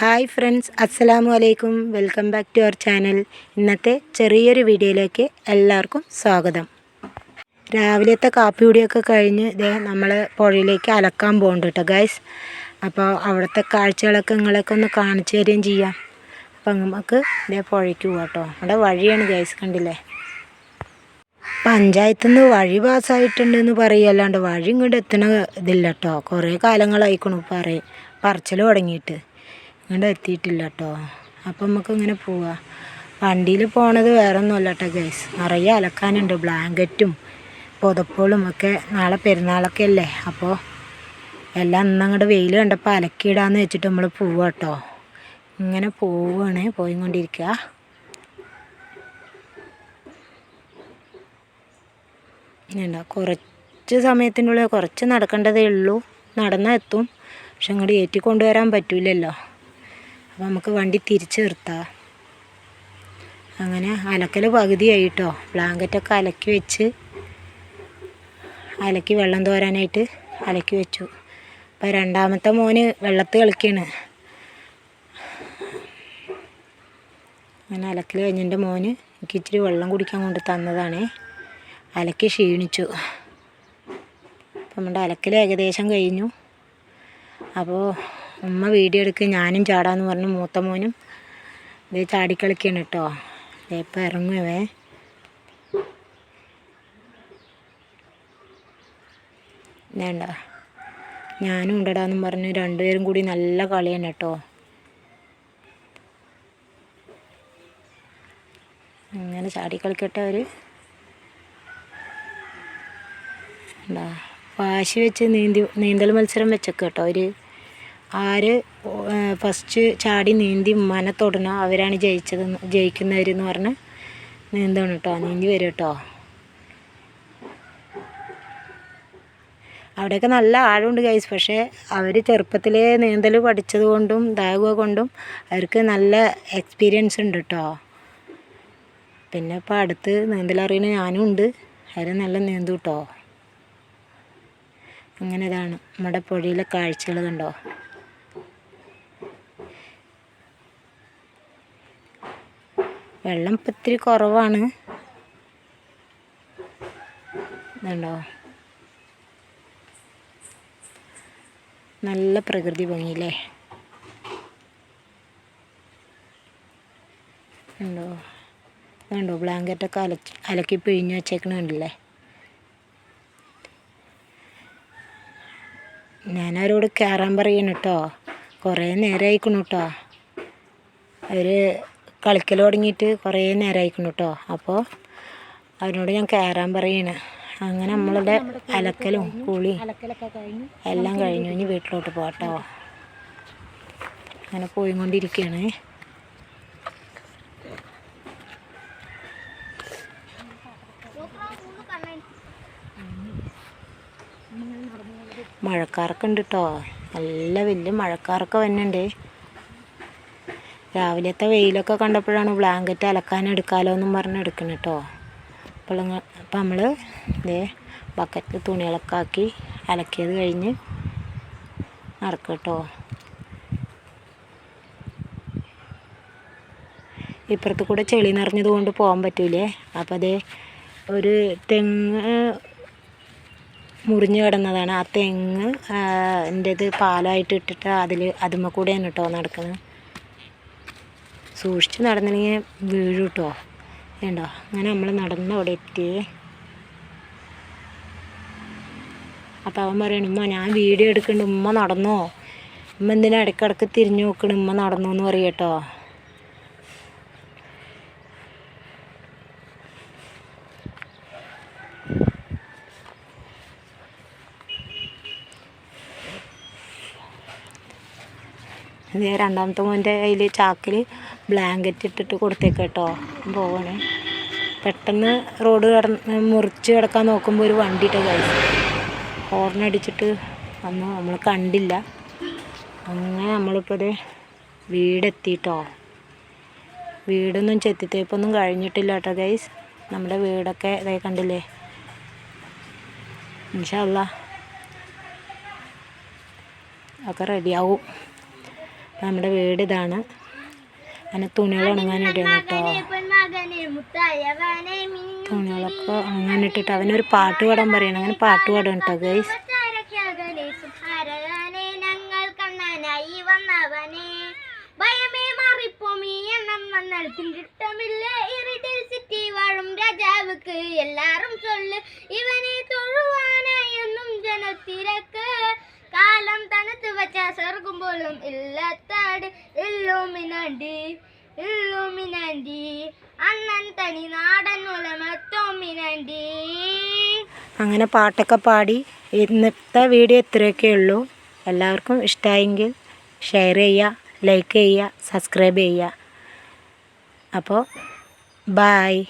Hi friends, അസ്സലാമു അലൈക്കും. Welcome back to our channel. ഇന്നത്തെ ചെറിയൊരു വീഡിയോയിലേക്ക് എല്ലാവർക്കും സ്വാഗതം. രാവിലത്തെ കാപ്പി കുടിയൊക്കെ കഴിഞ്ഞ് നമ്മൾ പുഴയിലേക്ക് അലക്കാൻ പോകുന്നുണ്ട് കേട്ടോ ഗൈസ്. അപ്പോൾ അവിടുത്തെ കാഴ്ചകളൊക്കെ നിങ്ങളൊക്കെ ഒന്ന് കാണിച്ചു തരികയും ചെയ്യാം. അപ്പം നമുക്ക് പുഴയ്ക്ക് പോകാം കേട്ടോ. അവിടെ വഴിയാണ് ഗൈസ്, കണ്ടില്ലേ. പഞ്ചായത്തിൽ നിന്ന് വഴി പാസ്സായിട്ടുണ്ടെന്ന് പറയുകയല്ലാണ്ട് വഴി ഇങ്ങോട്ട് എത്തണ ഇതില്ല കേട്ടോ. കുറേ കാലങ്ങളായിക്കണു പറച്ചിൽ തുടങ്ങിയിട്ട്, ഇങ്ങോട്ട് എത്തിയിട്ടില്ല കേട്ടോ. അപ്പം നമുക്ക് ഇങ്ങനെ പോവാം. വണ്ടിയിൽ പോണത് വേറെ ഒന്നുമല്ല കേട്ടോ ഗൈസ്, നിറയെ അലക്കാനുണ്ട്. ബ്ലാങ്കറ്റും പുതപ്പുകളും ഒക്കെ. നാളെ പെരുന്നാളൊക്കെ അല്ലേ, അപ്പോൾ എല്ലാം ഇന്നങ്ങോട്ട് വെയിൽ കണ്ടപ്പോൾ അലക്കിയിടാന്ന് വെച്ചിട്ട് നമ്മൾ പോവാം കേട്ടോ. ഇങ്ങനെ പോവുകയാണ്, പോയിക്കൊണ്ടിരിക്കുക. കുറച്ച് സമയത്തിനുള്ളിൽ കുറച്ച് നടക്കേണ്ടതേ ഉള്ളൂ. നടന്നാൽ എത്തും, പക്ഷെ ഇങ്ങോട്ട് ഏറ്റി കൊണ്ടുവരാൻ പറ്റില്ലല്ലോ. അപ്പോൾ നമുക്ക് വണ്ടി തിരിച്ച് നിർത്താം. അങ്ങനെ അലക്കൽ പകുതിയായി കേട്ടോ. ബ്ലാങ്കറ്റൊക്കെ അലക്കി വെള്ളം തോരാനായിട്ട് അലക്കി വെച്ചു. അപ്പോൾ രണ്ടാമത്തെ മോന് വെള്ളത്തിൽ കളിക്കുകയാണ്. അങ്ങനെ അലക്കൽ കഴിഞ്ഞിട്ട് മോന് എനിക്ക് ഇച്ചിരി വെള്ളം കുടിക്കാൻ കൊണ്ട് തന്നതാണ്. അലക്കി ക്ഷീണിച്ചു. അപ്പം നമ്മുടെ അലക്കൽ ഏകദേശം കഴിഞ്ഞു. അപ്പോൾ ഉമ്മ വീഡിയോ എടുക്കുക, ഞാനും ചാടാന്ന് പറഞ്ഞു. മൂത്ത മോനും ഇത് ചാടിക്കളിക്കാണ് കേട്ടോ. ഇപ്പം ഇറങ്ങുവേ. വേണ്ട, ഞാനും ഉണ്ടടാന്നും പറഞ്ഞു. രണ്ടുപേരും കൂടി നല്ല കളിയാണ് കേട്ടോ. അങ്ങനെ ചാടിക്കളിക്കട്ടെ അവർ. എന്താ വാശി വെച്ച് നീന്തൽ മത്സരം വെച്ചൊക്കെ കേട്ടോ. ആര് ഫസ്റ്റ് ചാടി നീന്തി ഉമ്മാനെ തൊടണോ അവരാണ് ജയിക്കുന്നവരെന്ന് പറഞ്ഞ് നീന്താണ് കേട്ടോ. നീന്തി വരും കേട്ടോ. അവിടെയൊക്കെ നല്ല ആഴമുണ്ട് ഗൈസ്. പക്ഷേ അവർ ചെറുപ്പത്തിലേ നീന്തൽ പഠിച്ചത് കൊണ്ടും ഇതാകുക കൊണ്ടും അവർക്ക് നല്ല എക്സ്പീരിയൻസ് ഉണ്ട് കേട്ടോ. പിന്നെ ഇപ്പോൾ അടുത്ത് നീന്തലറിയുന്ന ഞാനും ഉണ്ട്. അവർ നല്ല നീന്തും കേട്ടോ. അങ്ങനെ ഇതാണ് നമ്മുടെ പുഴയിലെ കാഴ്ചകൾ കണ്ടോ. വെള്ളം ഇപ്പം ഇത്തിരി കുറവാണ്. ഇതുണ്ടോ, നല്ല പ്രകൃതി ഭംഗിയില്ലേ. ഉണ്ടോ ബ്ലാങ്കറ്റൊക്കെ അലക്കി പിഴിഞ്ഞ് വെച്ചേക്കണ കണ്ടില്ലേ. ഞാനവരോട് കയറാൻ പറയണം കേട്ടോ. കുറേ നേരമായിക്കണു കേട്ടോ. അവർ കളിക്കൽ തുടങ്ങിയിട്ട് കുറേ നേരമായിക്കണു കേട്ടോ. അപ്പോൾ അവരോട് ഞാൻ കയറാൻ പറയണം. അങ്ങനെ നമ്മളുടെ അലക്കലും കുളിയും എല്ലാം കഴിഞ്ഞു. ഇനി വീട്ടിലോട്ട് പോകട്ടോ. അങ്ങനെ പോയിക്കൊണ്ടിരിക്കുകയാണ്. മഴക്കാറൊക്കെ ഉണ്ട് കേട്ടോ. നല്ല വലിയ മഴക്കാറൊക്കെ വരുന്നുണ്ട്. രാവിലത്തെ വെയിലൊക്കെ കണ്ടപ്പോഴാണ് ബ്ലാങ്കറ്റ് അലക്കാൻ എടുക്കാമല്ലോ എന്നും പറഞ്ഞ് എടുക്കണം കേട്ടോ. അപ്പം നമ്മൾ ബക്കറ്റിൽ തുണികളൊക്കെ ആക്കി അലക്കിയത് കഴിഞ്ഞ് നടക്കുക കേട്ടോ. ഇപ്പുറത്ത് കൂടെ ചെളി നിറഞ്ഞത് കൊണ്ട് പോകാൻ പറ്റൂലേ. അപ്പോൾ ഒരു തെങ്ങ് മുറിഞ്ഞ് കിടന്നതാണ്. ആ തെങ്ങ് എൻ്റേത് പാലമായിട്ട് ഇട്ടിട്ട് അതുമ്മ കൂടെയാണ് കേട്ടോ നടക്കുന്നത്. സൂക്ഷിച്ച് നടന്നില്ലെങ്കിൽ വീഴും കേട്ടോ. വേണ്ടോ. അങ്ങനെ നമ്മൾ നടന്ന് അവിടെ എത്തി. അപ്പം അവൻ പറയണം, ഉമ്മ ഞാൻ വീഡിയോ എടുക്കുന്നുണ്ട്, ഉമ്മ നടന്നോ. ഉമ്മ എന്തിനാ ഇടയ്ക്കിടയ്ക്ക് തിരിഞ്ഞു നോക്കണം, ഉമ്മ നടന്നു എന്ന് പറയും കേട്ടോ. രണ്ടാമത്തെ മോൻ്റെ കയ്യിൽ ചാക്കിൽ ബ്ലാങ്കറ്റ് ഇട്ടിട്ട് കൊടുത്തേക്ക് കേട്ടോ. പോകണേ. പെട്ടെന്ന് റോഡ് മുറിച്ച് കിടക്കാൻ നോക്കുമ്പോൾ ഒരു വണ്ടി ഇട്ട കഴിച്ചു ഹോർണടിച്ചിട്ട് വന്നു. നമ്മൾ കണ്ടില്ല. അങ്ങനെ നമ്മളിപ്പോൾ വീടെത്തിട്ടോ. വീടൊന്നും ചെത്തിത്തേപ്പൊന്നും കഴിഞ്ഞിട്ടില്ല കേട്ടോ ഗൈസ്. നമ്മുടെ വീടൊക്കെ ഇതായി കണ്ടില്ലേ. ഇൻഷാ അല്ലാഹ് ഒക്കെ റെഡിയാവും. നമ്മുടെ വീട് ഇതാണ്. അങ്ങനെ തുണികൾ ഉണങ്ങാനിടുകയാണ് കേട്ടോ. തുണികളൊക്കെ ഉണങ്ങാനിട്ടിട്ട് അവനൊരു പാട്ട് പാടാൻ പറയണം. അങ്ങനെ പാട്ട് പാടും കേട്ടോ ഗൈസ്. എല്ലാരും ചൊല്ല് ഇവനെ തൊഴുവാനായൊന്നും ജനത്തിരക്ക് കാലം തണുത്ത് വെച്ച സ്വർഗം പോലും ഇല്ലാത്താട് ഇല്ലുമിനാണ്ടി അണ്ണൻ തനി നാടൻ ഉലമത്തോമിനാണ്ടി. അങ്ങനെ പാട്ടൊക്കെ പാടി ഇന്നത്തെ വീഡിയോ ഇത്രയൊക്കെ ഉള്ളൂ. എല്ലാവർക്കും ഇഷ്ടമായെങ്കിൽ ഷെയർ ചെയ്യുക, ലൈക്ക് ചെയ്യുക, സബ്സ്ക്രൈബ് ചെയ്യുക. അപ്പോൾ ബായ്.